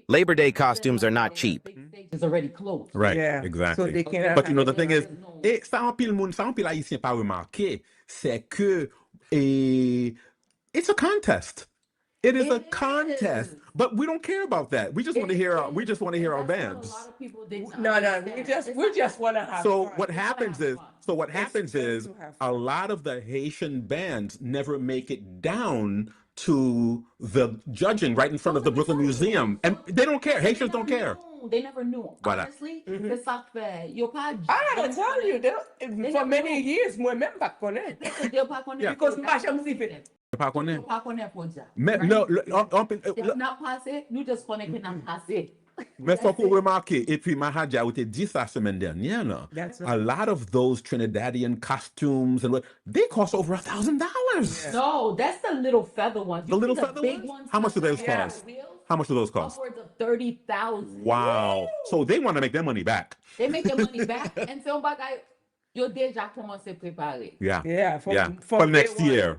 Labor Day costumes are not cheap. Big stage is already closed. Right, Yeah. exactly. So they cannot But you know, the have thing is, No. et ça en pile monde, ça en pile haïtien pas remarqué, c'est que it's a contest. It is a It contest, is. but we don't care about that. We just want to hear our, we is. just want to hear our And that's what bands. A lot of people didn't No, understand. we just want to have So fun. what happens is, so what It's happens just is, to have a fun. lot of the Haitian bands never make it down to the judging right in front of the Brooklyn Museum, and they don't care. Haitians don't care. They never knew. Voilà. Honestly, c'est ça que fait. Yo pas I gotta tell you, for many years, moi-même pas connaître. Yo pas connaît. Because moi, j'aime si vite. Pas qu'on est. Pas connaît pour ça. Mais non, C'est not passé, nous just connaît que n'a passé. mais faut qu'on remarque, et puis Mahadja, où t'es dit ça semaine dernière, là, That's a lot of those Trinidadian costumes and what they cost over $1,000. No, that's the little feather ones. The little see feather big ones? How much do those Yeah. cost? How much do those cost? Upwards of 30,000. Wow. So they want to make their money back. They make their money back, and so bagay, yo déjà commencé à préparer. Yeah. Yeah, Yeah. from For day next one. year.